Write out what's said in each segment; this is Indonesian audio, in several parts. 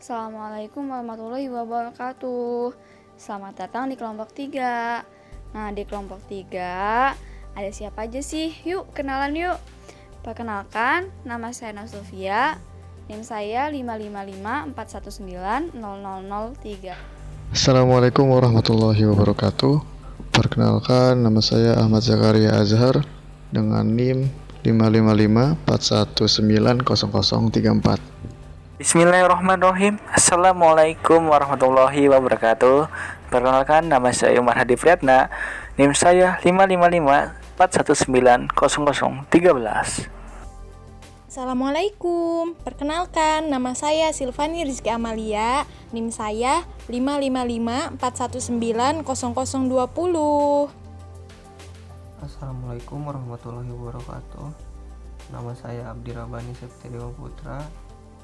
Assalamualaikum warahmatullahi wabarakatuh. Selamat datang di kelompok 3. Nah, di kelompok 3 ada siapa aja sih? Yuk, kenalan yuk. Perkenalkan, nama saya Nasofia. NIM saya 55541900003. Assalamualaikum warahmatullahi wabarakatuh. Perkenalkan, nama saya Ahmad Zakaria Azhar dengan NIM 55541900034. Bismillahirrahmanirrahim. Assalamualaikum warahmatullahi wabarakatuh. Perkenalkan, nama saya Umar Hadi Priyatna. NIM saya 55541900013. Assalamualaikum. Perkenalkan, nama saya Silvani Rizky Amalia. NIM saya 55541900020. Assalamualaikum warahmatullahi wabarakatuh. Nama saya Abdi Rabani Septiadewa Putra.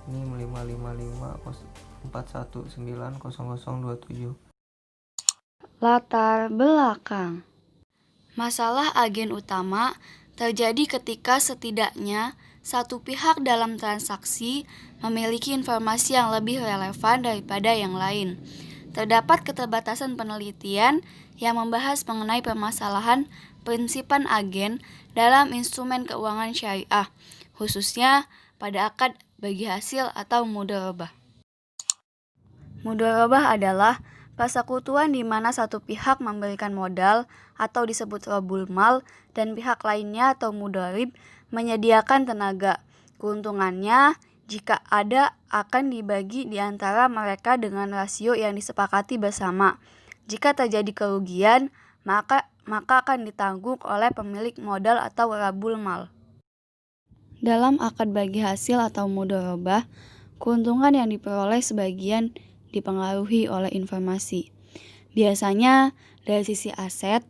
NIM 55541900027. Latar belakang. Masalah agen utama terjadi ketika setidaknya satu pihak dalam transaksi memiliki informasi yang lebih relevan daripada yang lain. Terdapat keterbatasan penelitian yang membahas mengenai permasalahan prinsipan agen dalam instrumen keuangan syariah, khususnya pada akad bagi hasil atau mudharabah. Mudharabah adalah persekutuan di mana satu pihak memberikan modal atau disebut robul mal dan pihak lainnya atau mudharib menyediakan tenaga. Keuntungannya jika ada akan dibagi di antara mereka dengan rasio yang disepakati bersama. Jika terjadi kerugian, maka akan ditanggung oleh pemilik modal atau rabul mal. Dalam akad bagi hasil atau mudharabah, keuntungan yang diperoleh sebagian dipengaruhi oleh informasi. Biasanya dari sisi aset,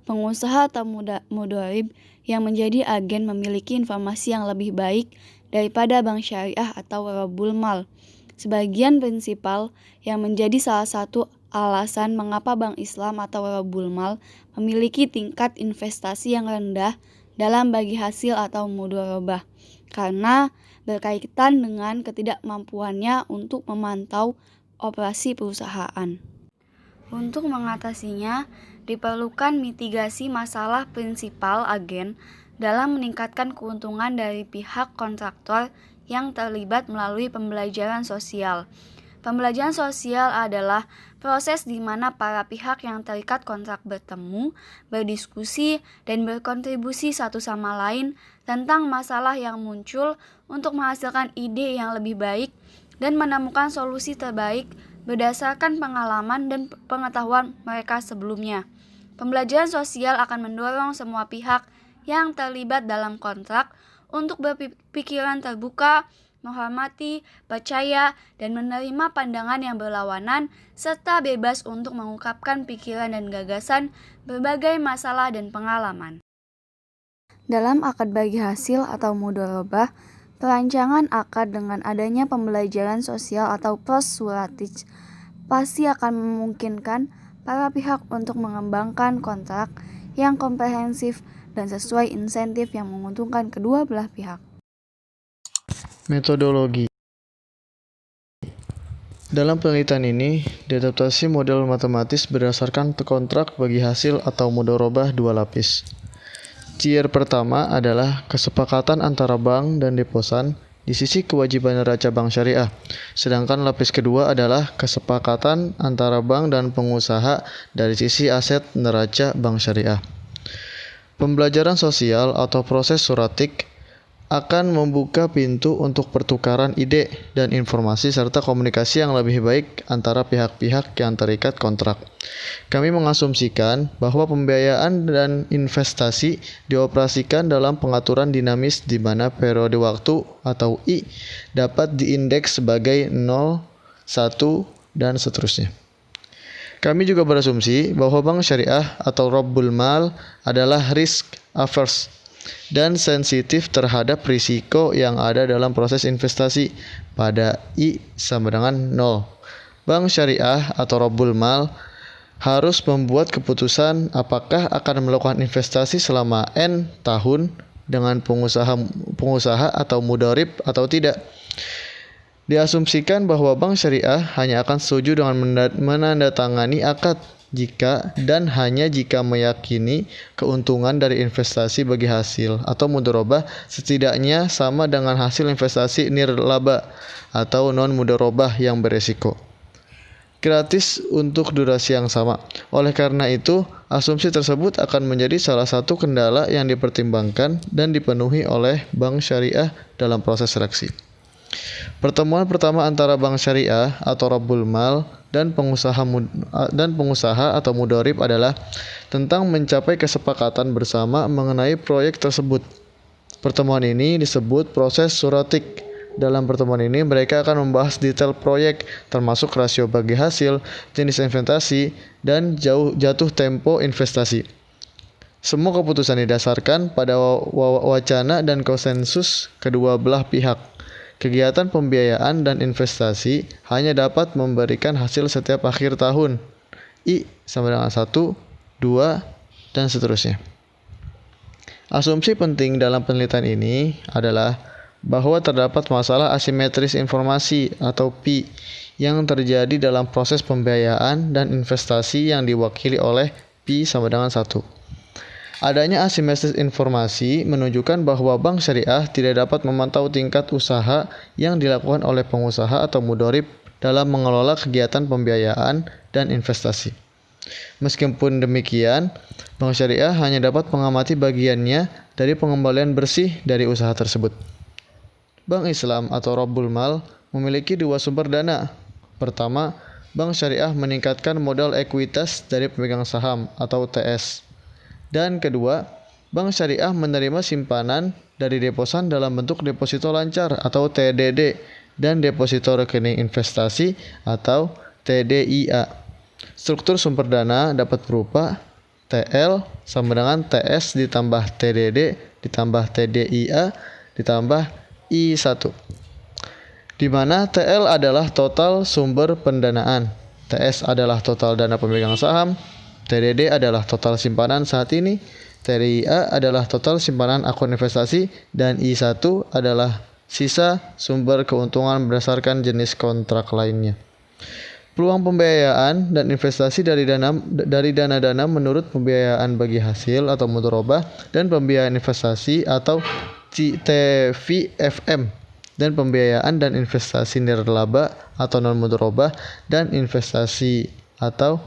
pengusaha atau mudharib yang menjadi agen memiliki informasi yang lebih baik daripada bank syariah atau rabul mal. Sebagian prinsipal yang menjadi salah satu alasan mengapa bank Islam atau rabul mal memiliki tingkat investasi yang rendah dalam bagi hasil atau mudharabah, karena berkaitan dengan ketidakmampuannya untuk memantau operasi perusahaan. Untuk mengatasinya, diperlukan mitigasi masalah prinsipal agen dalam meningkatkan keuntungan dari pihak kontraktor yang terlibat melalui pembelajaran sosial. Pembelajaran sosial adalah proses di mana para pihak yang terikat kontrak bertemu, berdiskusi, dan berkontribusi satu sama lain tentang masalah yang muncul untuk menghasilkan ide yang lebih baik dan menemukan solusi terbaik berdasarkan pengalaman dan pengetahuan mereka sebelumnya. Pembelajaran sosial akan mendorong semua pihak yang terlibat dalam kontrak untuk berpikiran terbuka, menghormati, percaya, dan menerima pandangan yang berlawanan, serta bebas untuk mengungkapkan pikiran dan gagasan berbagai masalah dan pengalaman. Dalam akad bagi hasil atau mudharabah, perancangan akad dengan adanya pembelajaran sosial atau persuratij pasti akan memungkinkan para pihak untuk mengembangkan kontrak yang komprehensif dan sesuai insentif yang menguntungkan kedua belah pihak. Metodologi. Dalam penelitian ini, diadaptasi model matematis berdasarkan kontrak bagi hasil atau mudharabah dua lapis. Tier pertama adalah kesepakatan antara bank dan deposan di sisi kewajiban neraca bank syariah. Sedangkan lapis kedua adalah kesepakatan antara bank dan pengusaha dari sisi aset neraca bank syariah. Pembelajaran sosial atau proses suratik akan membuka pintu untuk pertukaran ide dan informasi serta komunikasi yang lebih baik antara pihak-pihak yang terikat kontrak. Kami mengasumsikan bahwa pembiayaan dan investasi dioperasikan dalam pengaturan dinamis di mana periode waktu atau I dapat diindeks sebagai 0, 1, dan seterusnya. Kami juga berasumsi bahwa bank syariah atau rabbul mal adalah risk averse dan sensitif terhadap risiko yang ada dalam proses investasi pada I sama dengan 0. Bank syariah atau rabbul mal harus membuat keputusan apakah akan melakukan investasi selama N tahun dengan pengusaha atau mudharib atau tidak. Diasumsikan bahwa bank syariah hanya akan setuju dengan menandatangani akad jika dan hanya jika meyakini keuntungan dari investasi bagi hasil atau mudharabah setidaknya sama dengan hasil investasi nirlaba atau non mudharabah yang beresiko. Gratis untuk durasi yang sama. Oleh karena itu, asumsi tersebut akan menjadi salah satu kendala yang dipertimbangkan dan dipenuhi oleh bank syariah dalam proses seleksi. Pertemuan pertama antara bank syariah atau Rabbul Mal dan pengusaha atau mudharib adalah tentang mencapai kesepakatan bersama mengenai proyek tersebut. Pertemuan ini disebut proses suratik. Dalam pertemuan ini mereka akan membahas detail proyek termasuk rasio bagi hasil, jenis investasi, dan jatuh tempo investasi. Semua keputusan didasarkan pada wacana dan konsensus kedua belah pihak. Kegiatan pembiayaan dan investasi hanya dapat memberikan hasil setiap akhir tahun. I sama dengan 1, 2, dan seterusnya. Asumsi penting dalam penelitian ini adalah bahwa terdapat masalah asimetris informasi atau P yang terjadi dalam proses pembiayaan dan investasi yang diwakili oleh P sama dengan 1. Adanya asimetris informasi menunjukkan bahwa bank syariah tidak dapat memantau tingkat usaha yang dilakukan oleh pengusaha atau mudharib dalam mengelola kegiatan pembiayaan dan investasi. Meskipun demikian, bank syariah hanya dapat mengamati bagiannya dari pengembalian bersih dari usaha tersebut. Bank Islam atau Rabbul Mal memiliki dua sumber dana. Pertama, bank syariah meningkatkan modal ekuitas dari pemegang saham atau TS. Dan kedua, bank syariah menerima simpanan dari deposan dalam bentuk deposito lancar atau TDD dan deposito rekening investasi atau TDIA. Struktur sumber dana dapat berupa TL sama dengan TS ditambah TDD ditambah TDIA ditambah I1, di mana TL adalah total sumber pendanaan, TS adalah total dana pemegang saham, TDD adalah total simpanan saat ini, TDIA adalah total simpanan akun investasi, dan I1 adalah sisa sumber keuntungan berdasarkan jenis kontrak lainnya. Peluang pembiayaan dan investasi dari dana-dana menurut pembiayaan bagi hasil atau mudharabah dan pembiayaan investasi atau TVFM dan pembiayaan dan investasi nirlaba atau non mudharabah dan investasi atau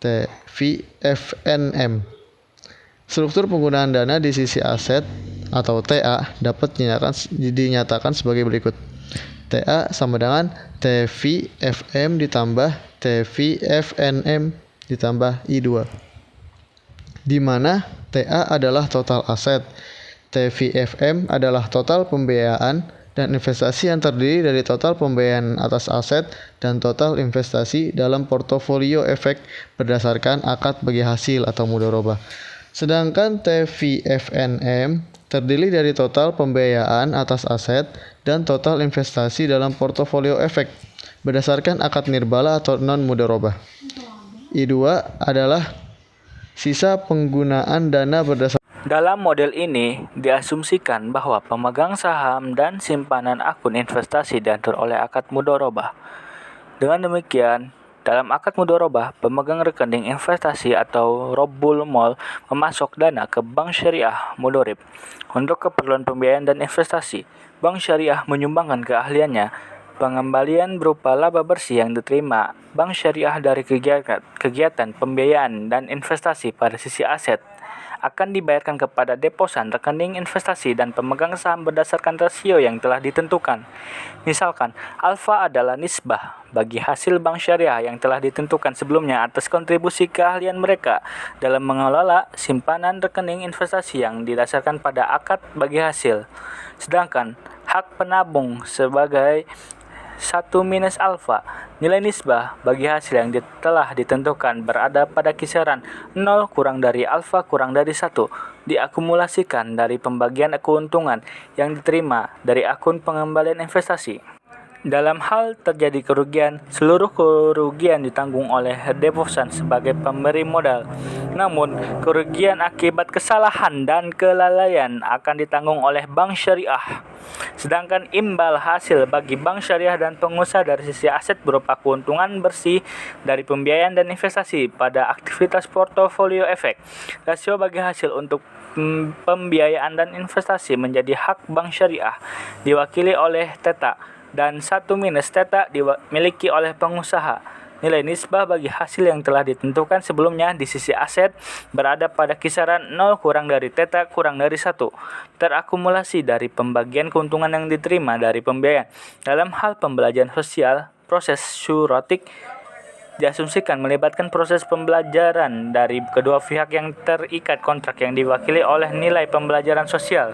TVFNM. Struktur penggunaan dana di sisi aset atau TA dapat dinyatakan sebagai berikut. TA sama dengan TVFM ditambah TVFNM ditambah I2, di mana TA adalah total aset, TVFM adalah total pembiayaan dan investasi yang terdiri dari total pembiayaan atas aset dan total investasi dalam portofolio efek berdasarkan akad bagi hasil atau mudharabah. Sedangkan TVFNM terdiri dari total pembiayaan atas aset dan total investasi dalam portofolio efek berdasarkan akad nirbala atau non mudharabah. I2 adalah sisa penggunaan dana berdasarkan. Dalam model ini, diasumsikan bahwa pemegang saham dan simpanan akun investasi diatur oleh akad mudharabah. Dengan demikian, dalam akad mudharabah, pemegang rekening investasi atau Rabbul Mal memasok dana ke bank syariah mudharib untuk keperluan pembiayaan dan investasi. Bank syariah menyumbangkan keahliannya pengembalian berupa laba bersih yang diterima bank syariah dari kegiatan pembiayaan dan investasi pada sisi aset akan dibayarkan kepada deposan rekening investasi dan pemegang saham berdasarkan rasio yang telah ditentukan. Misalkan, alfa adalah nisbah bagi hasil bank syariah yang telah ditentukan sebelumnya atas kontribusi keahlian mereka dalam mengelola simpanan rekening investasi yang didasarkan pada akad bagi hasil. Sedangkan, hak penabung sebagai 1 minus alfa, nilai nisbah bagi hasil yang telah ditentukan berada pada kisaran 0 kurang dari alfa kurang dari 1, diakumulasikan dari pembagian keuntungan yang diterima dari akun pengembalian investasi. Dalam hal terjadi kerugian, seluruh kerugian ditanggung oleh deposan sebagai pemberi modal. Namun, kerugian akibat kesalahan dan kelalaian akan ditanggung oleh bank syariah. Sedangkan imbal hasil bagi bank syariah dan pengusaha dari sisi aset berupa keuntungan bersih dari pembiayaan dan investasi pada aktivitas portofolio efek. Rasio bagi hasil untuk pembiayaan dan investasi menjadi hak bank syariah diwakili oleh Theta dan 1 minus Theta dimiliki oleh pengusaha. Nilai nisbah bagi hasil yang telah ditentukan sebelumnya di sisi aset berada pada kisaran 0 kurang dari Theta kurang dari 1 terakumulasi dari pembagian keuntungan yang diterima dari pembiayaan. Dalam hal pembelajaran sosial, proses syurotik diasumsikan melibatkan proses pembelajaran dari kedua pihak yang terikat kontrak yang diwakili oleh nilai pembelajaran sosial.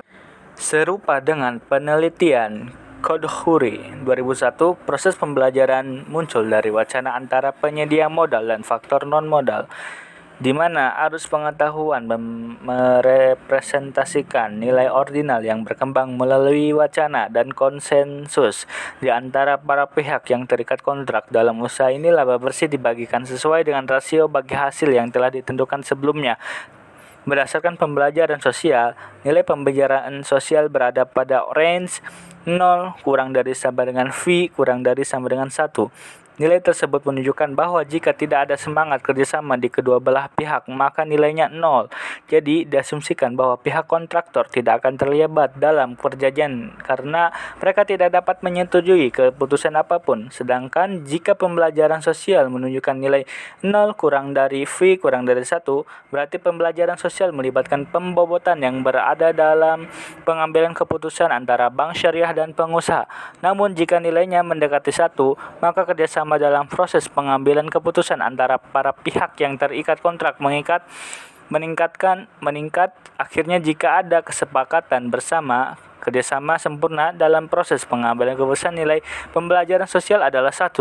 Serupa dengan penelitian Kodhuri 2001, proses pembelajaran muncul dari wacana antara penyedia modal dan faktor non-modal, di mana arus pengetahuan merepresentasikan nilai ordinal yang berkembang melalui wacana dan konsensus di antara para pihak yang terikat kontrak. Dalam usaha ini, laba bersih dibagikan sesuai dengan rasio bagi hasil yang telah ditentukan sebelumnya. Berdasarkan pembelajaran sosial, nilai pembelajaran sosial berada pada range 0 kurang dari sama dengan V kurang dari sama dengan 1. Nilai tersebut menunjukkan bahwa jika tidak ada semangat kerjasama di kedua belah pihak, maka nilainya 0. Jadi, diasumsikan bahwa pihak kontraktor tidak akan terlibat dalam perjanjian karena mereka tidak dapat menyetujui keputusan apapun. Sedangkan jika pembelajaran sosial menunjukkan nilai 0 kurang dari V kurang dari 1, berarti pembelajaran sosial melibatkan pembobotan yang berada dalam pengambilan keputusan antara bank syariah dan pengusaha. Namun, jika nilainya mendekati 1, maka kerjasama dalam proses pengambilan keputusan antara para pihak yang terikat kontrak meningkat. Akhirnya, jika ada kesepakatan bersama, kerjasama sempurna dalam proses pengambilan keputusan, nilai pembelajaran sosial adalah 1.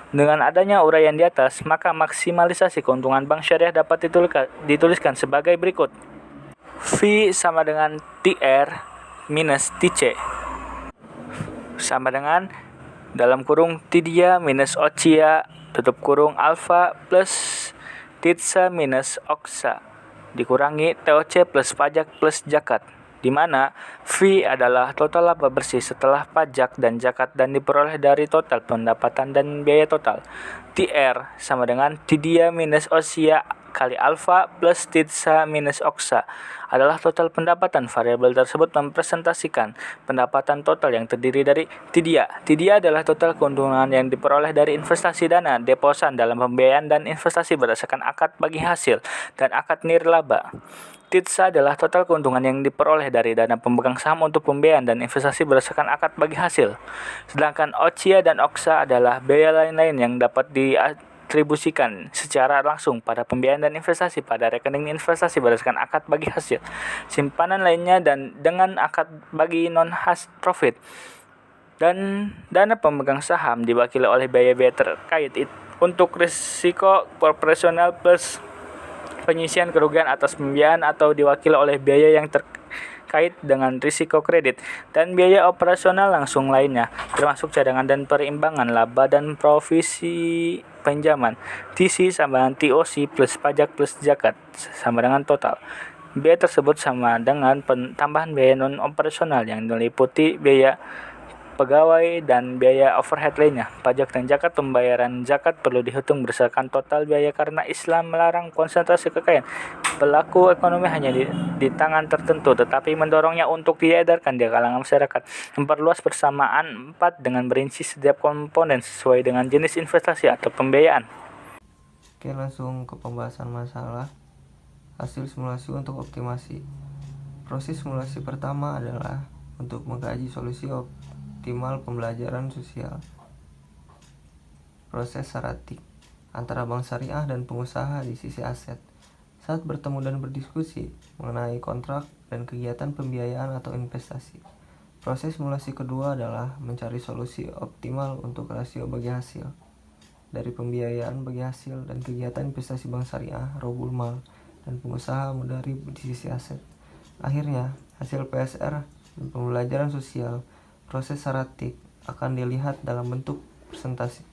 Dengan adanya uraian di atas, maka maksimalisasi keuntungan bank syariah dapat dituliskan sebagai berikut. V sama dengan TR minus TC sama dengan dalam kurung Tidia minus Ochia tutup kurung alfa plus Titsa minus Oksa dikurangi TOC plus pajak plus zakat, di mana V adalah total laba bersih setelah pajak dan zakat dan diperoleh dari total pendapatan dan biaya total. TR sama dengan Tidia minus Ochia kali alfa plus Titsa minus Oksa adalah total pendapatan. Variabel tersebut mempresentasikan pendapatan total yang terdiri dari Tidia. Tidia adalah total keuntungan yang diperoleh dari investasi dana, deposan dalam pembiayaan dan investasi berdasarkan akad bagi hasil dan akad nirlaba. Titsa adalah total keuntungan yang diperoleh dari dana pemegang saham untuk pembiayaan dan investasi berdasarkan akad bagi hasil. Sedangkan Ochia dan Oksa adalah biaya lain-lain yang dapat diatribusikan secara langsung pada pembiayaan dan investasi pada rekening investasi berdasarkan akad bagi hasil, simpanan lainnya dan dengan akad bagi non-has profit. Dan dana pemegang saham diwakili oleh biaya-biaya terkait untuk risiko operasional plus penyisian kerugian atas pembiayaan atau diwakili oleh biaya yang terkait dengan risiko kredit dan biaya operasional langsung lainnya, termasuk cadangan dan perimbangan laba dan provisi pinjaman. TC sama dengan TOC plus pajak plus zakat sama dengan total. Biaya tersebut sama dengan tambahan biaya non-operasional yang meliputi biaya pegawai dan biaya overhead lainnya. Pajak dan zakat. Pembayaran zakat perlu dihitung berdasarkan total biaya karena Islam melarang konsentrasi kekayaan pelaku ekonomi hanya di tangan tertentu, tetapi mendorongnya untuk diedarkan di kalangan masyarakat. Memperluas persamaan 4 dengan merinci setiap komponen sesuai dengan jenis investasi atau pembiayaan. Oke, langsung ke pembahasan masalah hasil simulasi untuk optimasi. Proses simulasi pertama adalah untuk mengkaji solusi optimal pembelajaran sosial. Proses saratik antara bank syariah dan pengusaha di sisi aset saat bertemu dan berdiskusi mengenai kontrak dan kegiatan pembiayaan atau investasi. Proses simulasi kedua adalah mencari solusi optimal untuk rasio bagi hasil dari pembiayaan bagi hasil dan kegiatan investasi bank syariah, robul mal, dan pengusaha mudarib di sisi aset. Akhirnya, hasil PSR dan pembelajaran sosial proses saratik akan dilihat dalam bentuk presentasi.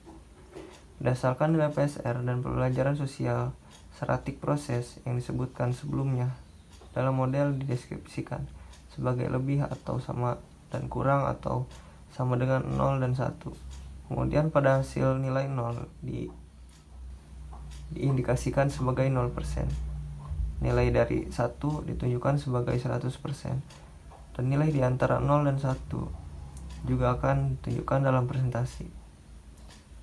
Berdasarkan nilai PSR dan pembelajaran sosial, Seratik proses yang disebutkan sebelumnya dalam model dideskripsikan sebagai lebih atau sama dan kurang atau sama dengan 0 dan 1. Kemudian pada hasil nilai 0 diindikasikan sebagai 0%. Nilai dari 1 ditunjukkan sebagai 100%. Dan nilai di antara 0 dan 1 juga akan ditunjukkan dalam presentasi.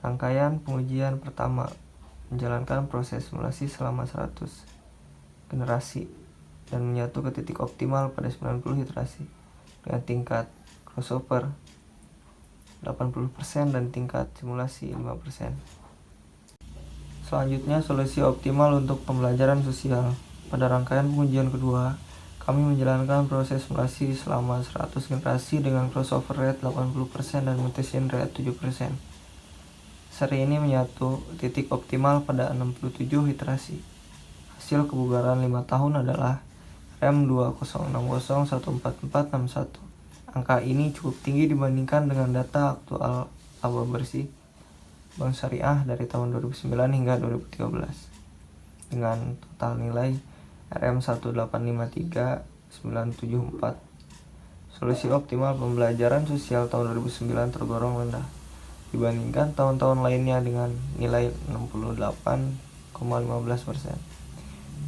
Rangkaian pengujian pertama menjalankan proses simulasi selama 100 generasi dan menyatu ke titik optimal pada 90 iterasi dengan tingkat crossover 80% dan tingkat simulasi 5%. Selanjutnya, solusi optimal untuk pembelajaran sosial. Pada rangkaian pengujian kedua, kami menjalankan proses simulasi selama 100 generasi dengan crossover rate 80% dan mutation rate 7%. Seri ini menyatu titik optimal pada 67 iterasi. Hasil kebugaran 5 tahun adalah RM2060144461. Angka ini cukup tinggi dibandingkan dengan data aktual laba bersih Bank Syariah dari tahun 2009 hingga 2013 dengan total nilai RM1853974. Solusi optimal pembelajaran sosial tahun 2009 tergolong rendah dibandingkan tahun-tahun lainnya dengan nilai 68,15%.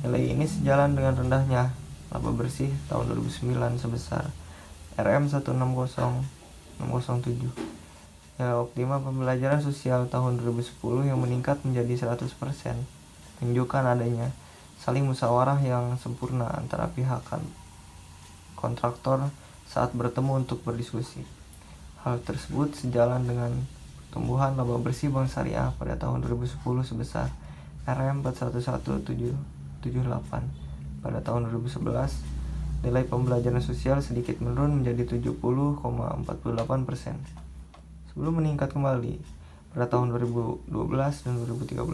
Nilai ini sejalan dengan rendahnya laba bersih tahun 2009 sebesar RM160607. Nilai optimal pembelajaran sosial tahun 2010 yang meningkat menjadi 100% menunjukkan adanya saling musyawarah yang sempurna antara pihak kontraktor saat bertemu untuk berdiskusi. Hal tersebut sejalan dengan pertumbuhan laba bersih Bank Syariah pada tahun 2010 sebesar RM411778. Pada tahun 2011, nilai pembelajaran sosial sedikit menurun menjadi 70,48%. Sebelum meningkat kembali pada tahun 2012 dan 2013,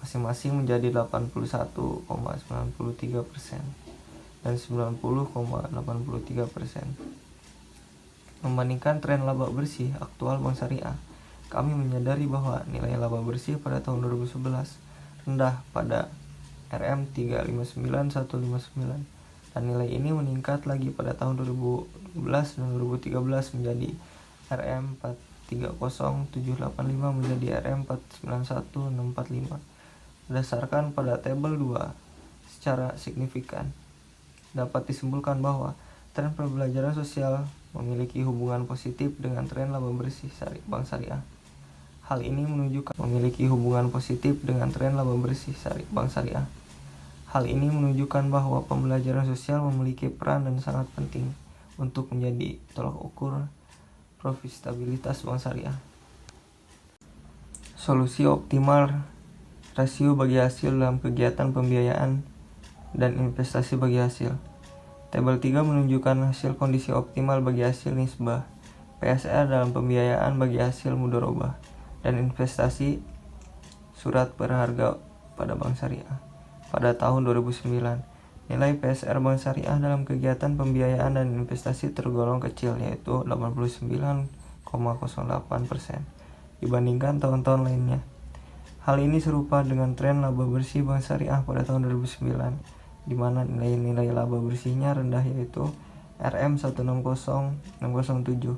masing-masing menjadi 81,93% dan 90,83%. Membandingkan tren laba bersih aktual Bank Syariah, kami menyadari bahwa nilai laba bersih pada tahun 2011 rendah pada RM359159 dan nilai ini meningkat lagi pada tahun 2012 dan 2013 menjadi RM430785 menjadi RM491645. Berdasarkan pada tabel 2, secara signifikan dapat disimpulkan bahwa tren pembelajaran sosial memiliki hubungan positif dengan tren laba bersih Bank Syariah. Hal ini menunjukkan Bank Syariah. Hal ini menunjukkan bahwa pembelajaran sosial memiliki peran dan sangat penting untuk menjadi tolak ukur profitabilitas Bank Syariah. Solusi optimal rasio bagi hasil dalam kegiatan pembiayaan dan investasi bagi hasil. Tabel 3 menunjukkan hasil kondisi optimal bagi hasil nisbah PSR dalam pembiayaan bagi hasil mudharabah dan investasi surat berharga pada Bank Syariah. Pada tahun 2009, nilai PSR Bank Syariah dalam kegiatan pembiayaan dan investasi tergolong kecil, yaitu 89,08% dibandingkan tahun-tahun lainnya. Hal ini serupa dengan tren laba bersih Bank Syariah pada tahun 2009, di mana nilai-nilai laba bersihnya rendah, yaitu RM160607.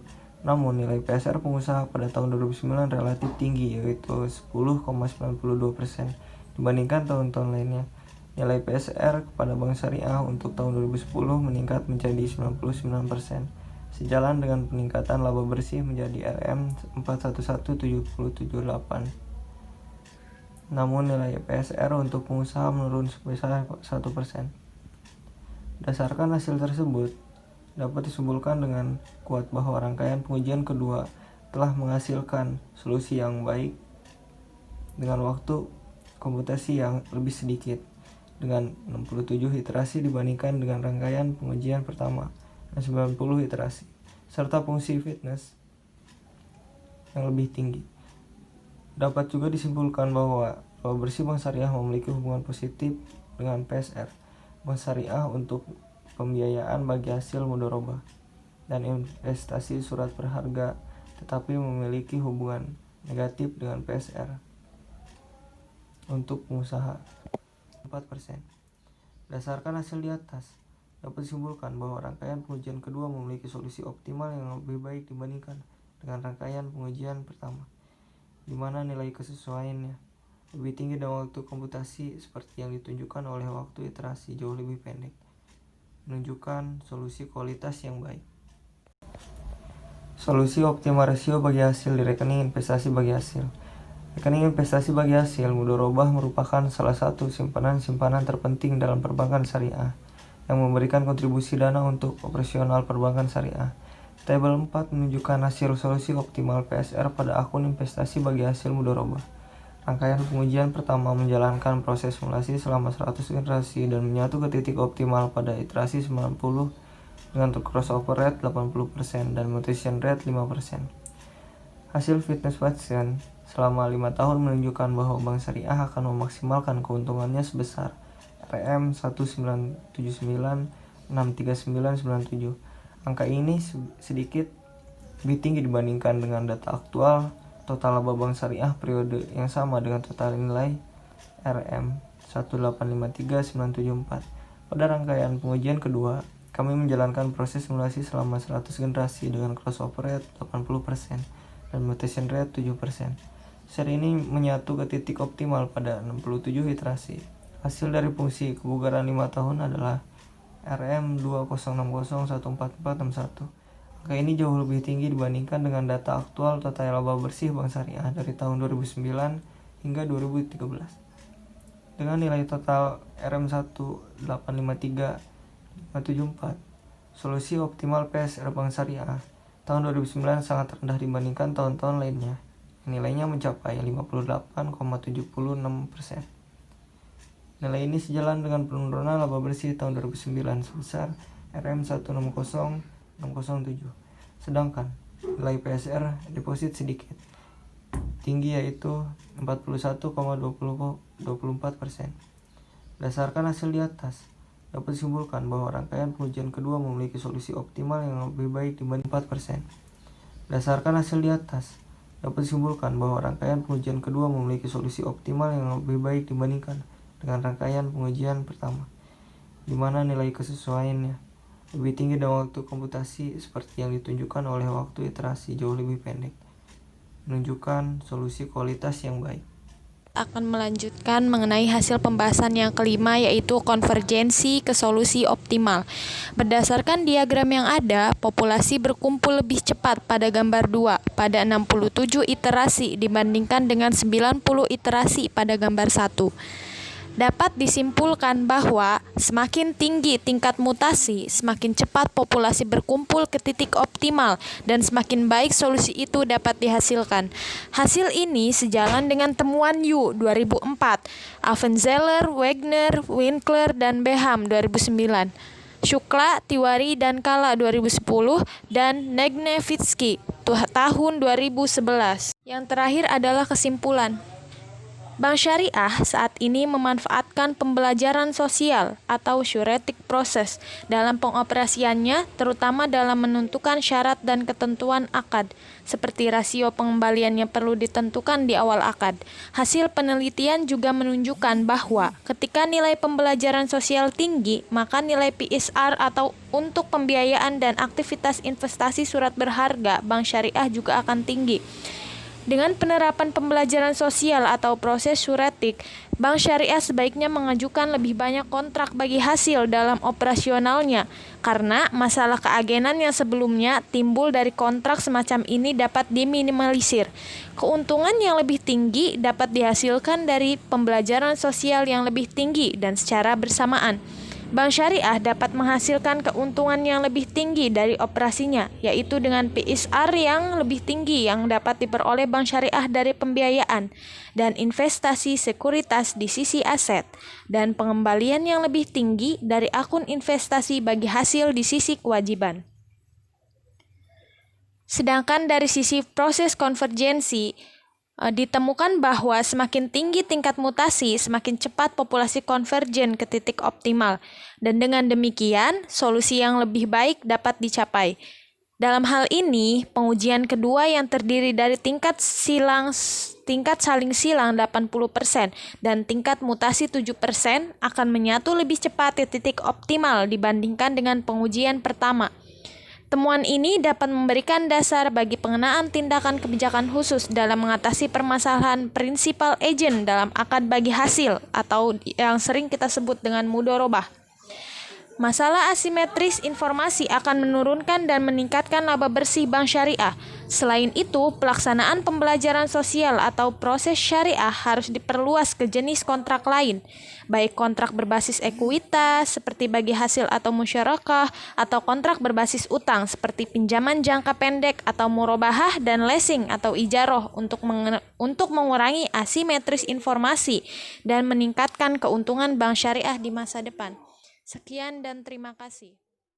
Namun nilai PSR pengusaha pada tahun 2009 relatif tinggi, yaitu 10,92% dibandingkan tahun-tahun lainnya. Nilai PSR kepada Bank Syariah untuk tahun 2010 meningkat menjadi 99%, sejalan dengan peningkatan laba bersih menjadi RM411778. Namun nilai PSR untuk pengusaha menurun sebesar 1%. Berdasarkan hasil tersebut, dapat disimpulkan dengan kuat bahwa rangkaian pengujian kedua telah menghasilkan solusi yang baik dengan waktu komputasi yang lebih sedikit, dengan 67 iterasi dibandingkan dengan rangkaian pengujian pertama dan 90 iterasi, serta fungsi fitness yang lebih tinggi. Dapat juga disimpulkan bahwa laba bersih Bank Syariah memiliki hubungan positif dengan PSR Bank Syariah untuk pembiayaan bagi hasil mudharabah dan investasi surat berharga, tetapi memiliki hubungan negatif dengan PSR untuk pengusaha. 4%. Berdasarkan hasil di atas, dapat disimpulkan bahwa rangkaian pengujian kedua memiliki solusi optimal yang lebih baik dibandingkan dengan rangkaian pengujian pertama, di mana nilai kesesuaiannya lebih tinggi dan waktu komputasi seperti yang ditunjukkan oleh waktu iterasi jauh lebih pendek, menunjukkan solusi kualitas yang baik. Solusi optimal rasio bagi hasil di rekening investasi bagi hasil. Rekening investasi bagi hasil mudorobah merupakan salah satu simpanan-simpanan terpenting dalam perbankan syariah yang memberikan kontribusi dana untuk operasional perbankan syariah. Tabel 4 menunjukkan hasil solusi optimal PSR pada akun investasi bagi hasil mudorobah. Rangkaian pengujian pertama menjalankan proses simulasi selama 100 iterasi dan menyatu ke titik optimal pada iterasi 90 dengan crossover rate 80% dan mutation rate 5%. Hasil fitness passion selama 5 tahun menunjukkan bahwa Bank Syariah akan memaksimalkan keuntungannya sebesar RM 1,979,63997. Angka ini sedikit lebih tinggi dibandingkan dengan data aktual total laba Bank Syariah periode yang sama dengan total nilai RM 1,853974. Pada rangkaian pengujian kedua, kami menjalankan proses simulasi selama 100 generasi dengan crossover rate 80% dan mutation rate 7%. Seri ini menyatu ke titik optimal pada 67 iterasi. Hasil dari fungsi kebugaran 5 tahun adalah RM 206014461. Angka ini jauh lebih tinggi dibandingkan dengan data aktual total laba bersih Bank Syariah dari tahun 2009 hingga 2013. Dengan nilai total RM 1,853,574, solusi optimal PSR Bank Syariah tahun 2009 sangat rendah dibandingkan tahun-tahun lainnya. Nilainya mencapai 58,76%. Nilai ini sejalan dengan penurunan laba bersih tahun 2009 sebesar RM 160,607. Sedangkan nilai PSR deposit sedikit tinggi yaitu 41,24%. Berdasarkan hasil di atas, dapat disimpulkan bahwa rangkaian pengujian kedua memiliki solusi optimal yang lebih baik dibanding 4%. Berdasarkan hasil di atas, dapat disimpulkan bahwa rangkaian pengujian kedua memiliki solusi optimal yang lebih baik dibandingkan dengan rangkaian pengujian pertama, di mana nilai kesesuaiannya lebih tinggi dan waktu komputasi seperti yang ditunjukkan oleh waktu iterasi jauh lebih pendek, menunjukkan solusi kualitas yang baik. Akan melanjutkan mengenai hasil pembahasan yang kelima, yaitu konvergensi ke solusi optimal. Berdasarkan diagram yang ada, populasi berkumpul lebih cepat pada gambar 2 pada 67 iterasi dibandingkan dengan 90 iterasi pada gambar 1. Dapat disimpulkan bahwa semakin tinggi tingkat mutasi, semakin cepat populasi berkumpul ke titik optimal dan semakin baik solusi itu dapat dihasilkan. Hasil ini sejalan dengan temuan Yu 2004, Avenzeller, Wagner, Winkler, dan Beham 2009, Shukla, Tiwari, dan Kala 2010, dan Negnevitsky tahun 2011. Yang terakhir adalah kesimpulan. Bank Syariah saat ini memanfaatkan pembelajaran sosial atau syuretik proses dalam pengoperasiannya, terutama dalam menentukan syarat dan ketentuan akad, seperti rasio pengembalian yang perlu ditentukan di awal akad. Hasil penelitian juga menunjukkan bahwa ketika nilai pembelajaran sosial tinggi, maka nilai PSR atau untuk pembiayaan dan aktivitas investasi surat berharga Bank Syariah juga akan tinggi. Dengan penerapan pembelajaran sosial atau proses syuretik, Bank Syariah sebaiknya mengajukan lebih banyak kontrak bagi hasil dalam operasionalnya, karena masalah keagenan yang sebelumnya timbul dari kontrak semacam ini dapat diminimalisir. Keuntungan yang lebih tinggi dapat dihasilkan dari pembelajaran sosial yang lebih tinggi dan secara bersamaan. Bank Syariah dapat menghasilkan keuntungan yang lebih tinggi dari operasinya, yaitu dengan PSR yang lebih tinggi yang dapat diperoleh Bank Syariah dari pembiayaan dan investasi sekuritas di sisi aset, dan pengembalian yang lebih tinggi dari akun investasi bagi hasil di sisi kewajiban. Sedangkan dari sisi proses konvergensi, ditemukan bahwa semakin tinggi tingkat mutasi, semakin cepat populasi konvergen ke titik optimal. Dan dengan demikian, solusi yang lebih baik dapat dicapai. Dalam hal ini, pengujian kedua yang terdiri dari tingkat saling silang 80% dan tingkat mutasi 7% akan menyatu lebih cepat di titik optimal dibandingkan dengan pengujian pertama. Temuan ini dapat memberikan dasar bagi pengenaan tindakan kebijakan khusus dalam mengatasi permasalahan principal agent dalam akad bagi hasil atau yang sering kita sebut dengan mudharabah. Masalah asimetris informasi akan menurunkan dan meningkatkan laba bersih bank syariah. Selain itu, pelaksanaan pembelajaran sosial atau proses syariah harus diperluas ke jenis kontrak lain, baik kontrak berbasis ekuitas seperti bagi hasil atau musyarakah, atau kontrak berbasis utang seperti pinjaman jangka pendek atau murabahah dan leasing atau ijaroh untuk mengurangi asimetris informasi dan meningkatkan keuntungan bank syariah di masa depan. Sekian dan terima kasih.